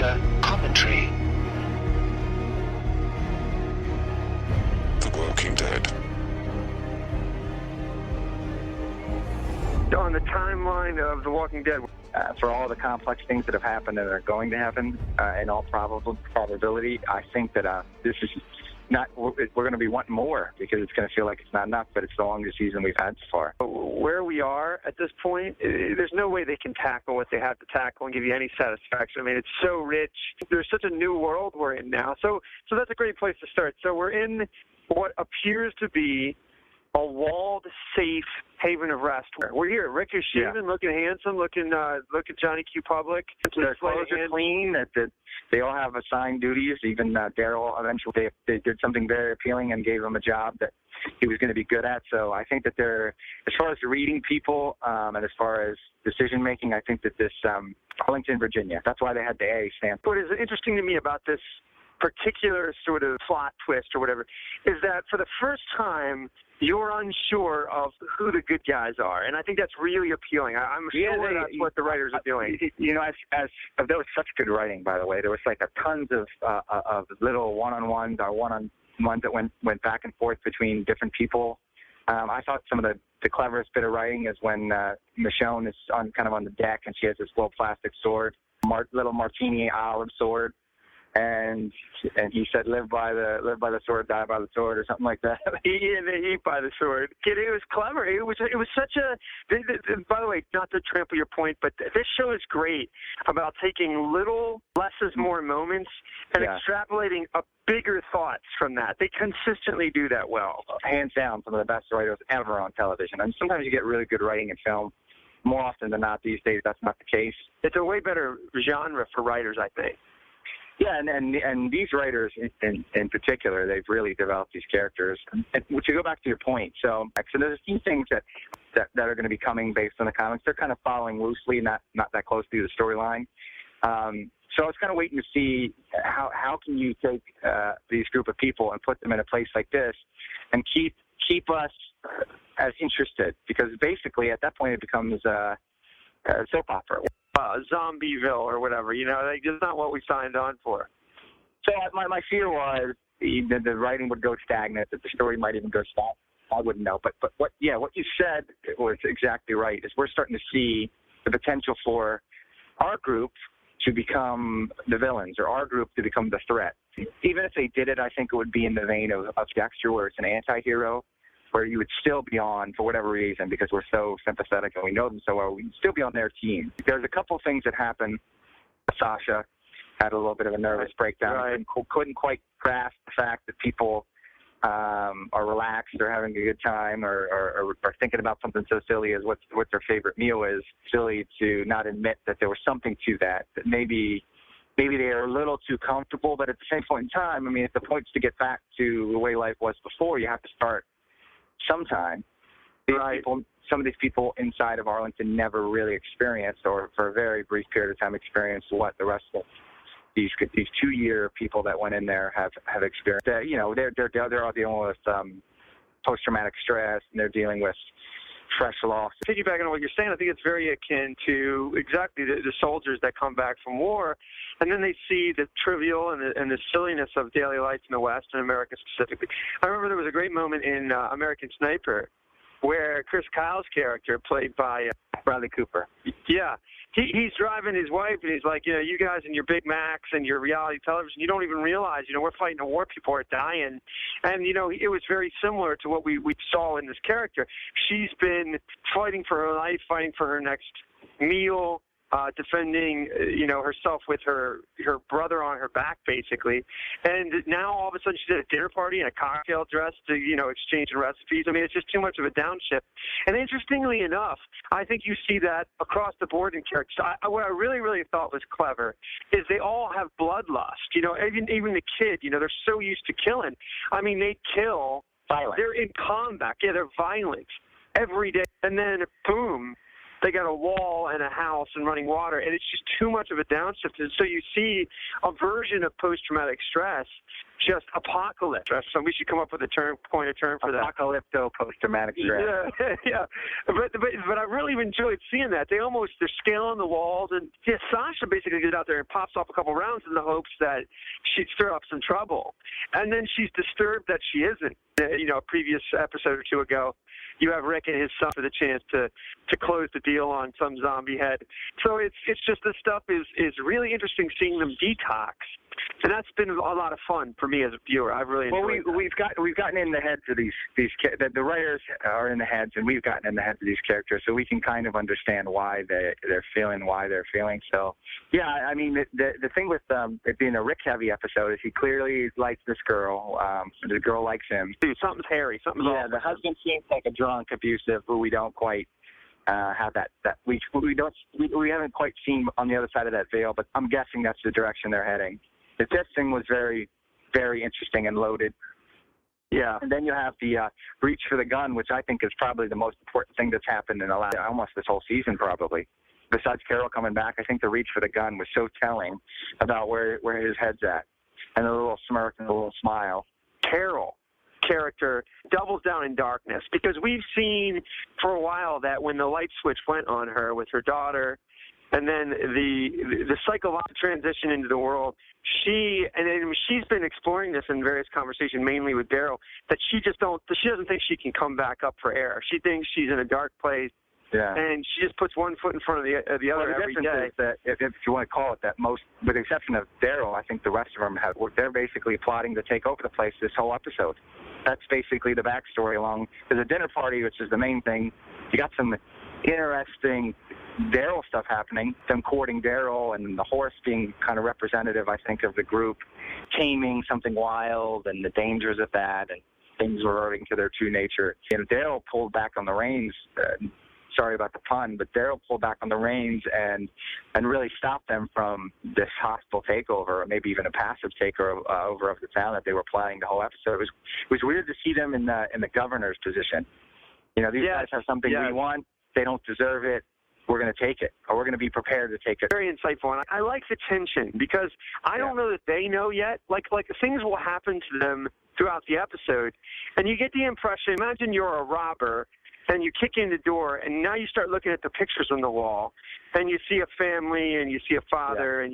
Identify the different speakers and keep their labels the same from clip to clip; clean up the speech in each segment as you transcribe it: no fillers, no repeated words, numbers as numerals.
Speaker 1: Sasha commentary.
Speaker 2: The Walking Dead.
Speaker 3: On the timeline of The Walking Dead,
Speaker 4: for all the complex things that have happened and are going to happen, in all probability, I think that this is not. We're going to be wanting more because it's going to feel like it's not enough, but it's the longest season we've had so far.
Speaker 3: Where we are at this point, there's no way they can tackle what they have to tackle and give you any satisfaction. I mean, it's so rich. There's such a new world we're in now. So that's a great place to start. So we're in what appears to be a walled, safe haven of rest. We're here. Rick is shaving, looking handsome, looking Johnny Q. Public.
Speaker 4: Their clothes are clean. That they all have assigned duties. Even Daryl, eventually, they did something very appealing and gave him a job that he was going to be good at. So I think that they're, as far as reading people and as far as decision making, I think that this Arlington, Virginia. That's why they had the A stamp.
Speaker 3: What is interesting to me about this particular sort of plot twist or whatever is that for the first time you're unsure of who the good guys are, and I think that's really appealing. I'm sure that's what the writers are doing.
Speaker 4: You know, as there was such good writing, by the way. There was like tons of little one-on-ones or one-on-ones that went back and forth between different people. I thought some of the cleverest bit of writing is when Michonne is on the deck and she has this little plastic sword, little martini olive sword. And he said, "Live by the sword, die by the sword," or something like that.
Speaker 3: Eat by the sword. It was clever. It was such a. By the way, not to trample your point, but this show is great about taking little less is more moments and extrapolating a bigger thoughts from that. They consistently do that well.
Speaker 4: Hands down, some of the best writers ever on television. And sometimes you get really good writing in film. More often than not, these days, that's not the case.
Speaker 3: It's a way better genre for writers, I think.
Speaker 4: Yeah, and these writers in particular, they've really developed these characters. And to go back to your point, so there's a few things that are going to be coming based on the comics. They're kind of following loosely, not that close to the storyline. So I was kind of waiting to see how can you take these group of people and put them in a place like this and keep us as interested, because basically at that point it becomes a soap opera.
Speaker 3: Zombieville or whatever, it's not what we signed on for.
Speaker 4: So my fear was the writing would go stagnant, that the story might even go stagnant. I wouldn't know, but what you said was exactly right. Is we're starting to see the potential for our group to become the villains or our group to become the threat. Even if they did it, I think it would be in the vein of Dexter, where it's an anti-hero, where you would still be on, for whatever reason, because we're so sympathetic and we know them so well, we'd still be on their team. There's a couple of things that happened. Sasha had a little bit of a nervous breakdown. And couldn't quite grasp the fact that people are relaxed or having a good time or thinking about something so silly as what their favorite meal is. Silly to not admit that there was something to that maybe they are a little too comfortable, but at the same point in time, I mean, if the point's to get back to the way life was before, you have to start sometime. Some of these people inside of Arlington never really experienced, or for a very brief period of time experienced, what the rest of these 2-year people that went in there have experienced. They're all dealing with post-traumatic stress, and they're dealing with fresh loss.
Speaker 3: Piggybacking on what you're saying, I think it's very akin to exactly the soldiers that come back from war, and then they see the trivial and the silliness of daily life in the West and America specifically. I remember there was a great moment in American Sniper where Chris Kyle's character, played by
Speaker 4: Bradley Cooper.
Speaker 3: Yeah. He's driving his wife, and he's like, you guys and your Big Macs and your reality television, you don't even realize, we're fighting a war, people are dying. And, it was very similar to what we saw in this character. She's been fighting for her life, fighting for her next meal, defending, herself with her brother on her back, basically. And now all of a sudden she's at a dinner party in a cocktail dress to, exchanging recipes. I mean, it's just too much of a downshift. And interestingly enough, I think you see that across the board in characters. What I really, really thought was clever is they all have bloodlust. Even the kid, they're so used to killing. I mean, they kill.
Speaker 4: Violent.
Speaker 3: They're in combat. Yeah, they're violent every day. And then, boom, they got a wall and a house and running water, and it's just too much of a downshift. And so you see a version of post-traumatic stress just apocalypse. So we should come up with a point of term for that.
Speaker 4: Apocalypto post-traumatic stress.
Speaker 3: Yeah, yeah. But I really enjoyed seeing that. They're scaling the walls, and Sasha basically gets out there and pops off a couple rounds in the hopes that she'd stir up some trouble, and then she's disturbed that she isn't. A previous episode or two ago, you have Rick and his son for the chance to close the deal on some zombie head. So it's just this stuff is really interesting seeing them detox, and that's been a lot of fun for me as a viewer. I've really enjoyed
Speaker 4: we've gotten in the heads of these the writers are in the heads, and we've gotten in the heads of these characters, so we can kind of understand why they're feeling. So yeah, I mean the thing with it being a Rick heavy episode is he clearly likes this girl. The girl likes him.
Speaker 3: Dude, something's hairy. Something's
Speaker 4: off. The husband seems like a drunk, abusive, but we don't quite have that we haven't quite seen on the other side of that veil, but I'm guessing that's the direction they're heading. This thing was very, very interesting and loaded.
Speaker 3: Yeah.
Speaker 4: And then you have the reach for the gun, which I think is probably the most important thing that's happened in almost this whole season, probably. Besides Carol coming back, I think the reach for the gun was so telling about where his head's at, and the little smirk and the little smile.
Speaker 3: Carol character doubles down in darkness, because we've seen for a while that when the light switch went on her with her daughter, and then the psychological transition into the world, she's been exploring this in various conversations, mainly with Daryl, that she doesn't think she can come back up for air. She thinks she's in a dark place.
Speaker 4: Yeah.
Speaker 3: And she just puts one foot in front of the other every day.
Speaker 4: Is that, if you want to call it that, most, with the exception of Daryl, I think the rest of them they're basically plotting to take over the place this whole episode. That's basically the backstory along. There's a dinner party, which is the main thing. You got some interesting Daryl stuff happening, them courting Daryl, and the horse being kind of representative, I think, of the group, taming something wild and the dangers of that, and things reverting to their true nature. Daryl pulled back on the reins. Sorry about the pun, but Daryl pulled back on the reins and really stopped them from this hostile takeover, or maybe even a passive takeover of the town that they were planning the whole episode. It was weird to see them in the governor's position. These guys have something we want. They don't deserve it. We're going to take it, or we're going to be prepared to take it.
Speaker 3: Very insightful, and I like the tension, because I don't know that they know yet. Like things will happen to them throughout the episode, and you get the impression, imagine you're a robber, and you kick in the door, and now you start looking at the pictures on the wall, and you see a family, and you see a father, and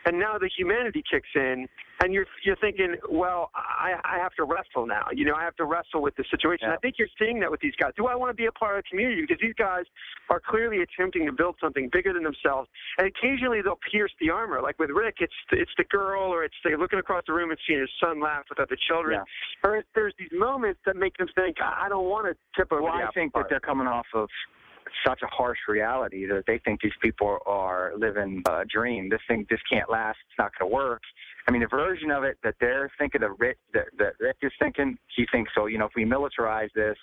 Speaker 3: and now the humanity kicks in, and you're thinking, well, I have to wrestle now. I have to wrestle with the situation.
Speaker 4: Yeah.
Speaker 3: I think you're seeing that with these guys. Do I want to be a part of the community? Because these guys are clearly attempting to build something bigger than themselves, and occasionally they'll pierce the armor. Like with Rick, it's the girl, or it's looking across the room and seeing his son laugh with other children. Yeah. Or there's these moments that make them think, I don't want to tip over the apple.
Speaker 4: I think that they're coming off of such a harsh reality that they think these people are living a dream. This can't last. It's not going to work. I mean, the version of it that they're thinking of Rick, that Rick is thinking, he thinks, so, if we militarize this,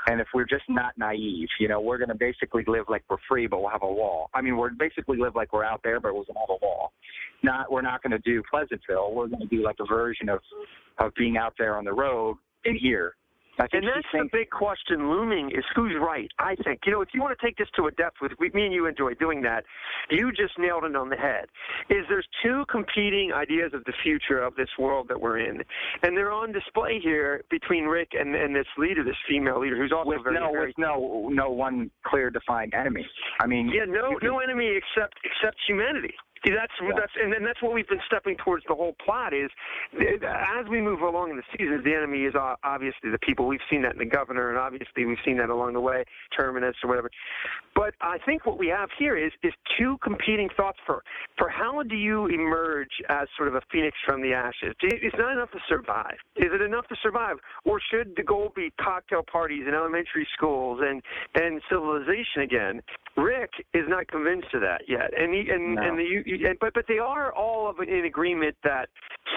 Speaker 4: and if we're just not naive, we're going to basically live like we're free, but we'll have a wall. I mean, we're basically live like we're out there, but we're going to have a wall. We're not going to do Pleasantville. We're going to do like a version of being out there on the road in here.
Speaker 3: And that's the big question looming, is who's right, I think. If you want to take this to a depth with me and you enjoy doing that, you just nailed it on the head. There's two competing ideas of the future of this world that we're in, and they're on display here between Rick and this leader, this female leader, who's also
Speaker 4: with no one clear defined enemy. I mean,
Speaker 3: no enemy except humanity. That's what we've been stepping towards the whole plot is, as we move along in the seasons, the enemy is obviously the people. We've seen that in the governor, and obviously we've seen that along the way, Terminus or whatever. But I think what we have here is two competing thoughts for how do you emerge as sort of a phoenix from the ashes? It's not enough to survive. Is it enough to survive? Or should the goal be cocktail parties in elementary schools and civilization again? Rick is not convinced of that yet. But they are all in agreement that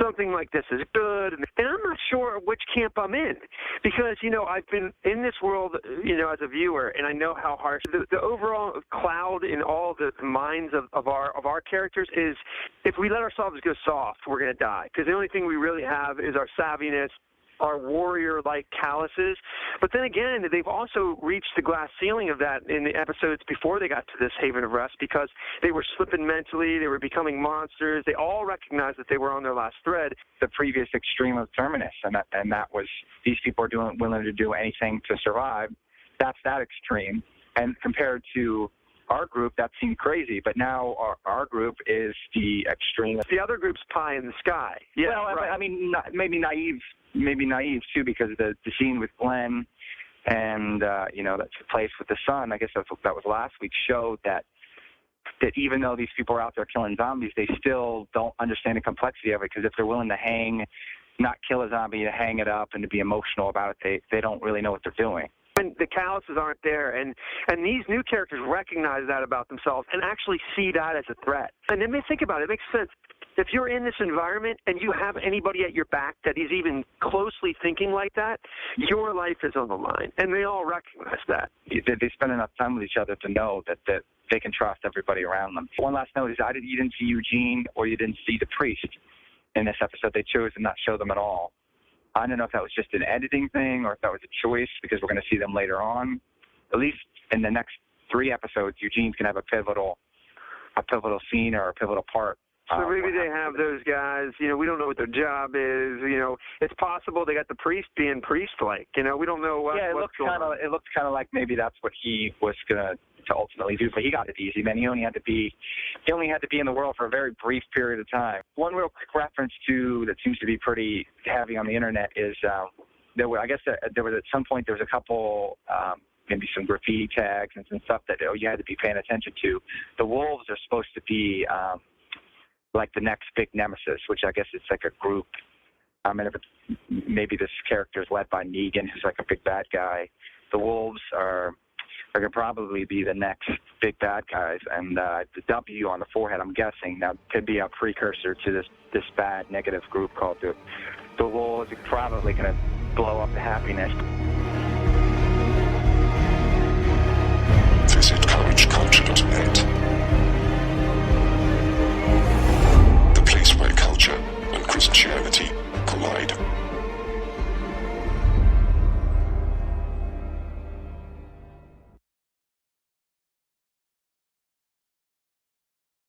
Speaker 3: something like this is good. And I'm not sure which camp I'm in, because, I've been in this world, as a viewer, and I know how harsh the overall cloud in all the minds of our characters is, if we let ourselves go soft, we're going to die, because the only thing we really have is our savviness are warrior-like calluses. But then again, they've also reached the glass ceiling of that in the episodes before they got to this haven of rest, because they were slipping mentally, they were becoming monsters. They all recognized that they were on their last thread.
Speaker 4: The previous extreme of Terminus, and that was these people are willing to do anything to survive. That's that extreme. And compared to our group, that seemed crazy, but now our group is the extreme.
Speaker 3: The other group's pie in the sky. Yeah,
Speaker 4: well,
Speaker 3: right.
Speaker 4: I mean, maybe naive too, because the scene with Glenn and that's the place with the sun. I guess that was last week, showed that even though these people are out there killing zombies, they still don't understand the complexity of it. Because if they're willing to not kill a zombie, to hang it up and to be emotional about it, they don't really know what they're doing.
Speaker 3: And the calluses aren't there, and these new characters recognize that about themselves and actually see that as a threat. And then think about it. It makes sense. If you're in this environment and you have anybody at your back that is even closely thinking like that, your life is on the line, and they all recognize that.
Speaker 4: They spend enough time with each other to know that they can trust everybody around them. One last note is you didn't see Eugene or you didn't see the priest in this episode. They chose to not show them at all. I don't know if that was just an editing thing or if that was a choice, because we're going to see them later on. At least in the next 3 episodes, Eugene's going to have a pivotal scene or a pivotal part.
Speaker 3: So maybe they have those guys, we don't know what their job is, it's possible they got the priest being priest-like, we don't know what's going on.
Speaker 4: It looked kind of like maybe that's what he was going to ultimately do, but he got it easy, man. He only had to be in the world for a very brief period of time. One real quick reference that seems to be pretty heavy on the internet is there was at some point there was a couple maybe some graffiti tags and some stuff that you had to be paying attention to. The wolves are supposed to be like the next big nemesis, which I guess it's like a group. Maybe this character is led by Negan, who's like a big bad guy. The wolves are going to probably be the next big bad guys, and the W on the forehead, I'm guessing, that could be a precursor to this bad negative group called the wolves. Are probably going to blow up the happiness.
Speaker 2: Visit courageculture.net, the place where culture and Christianity collide.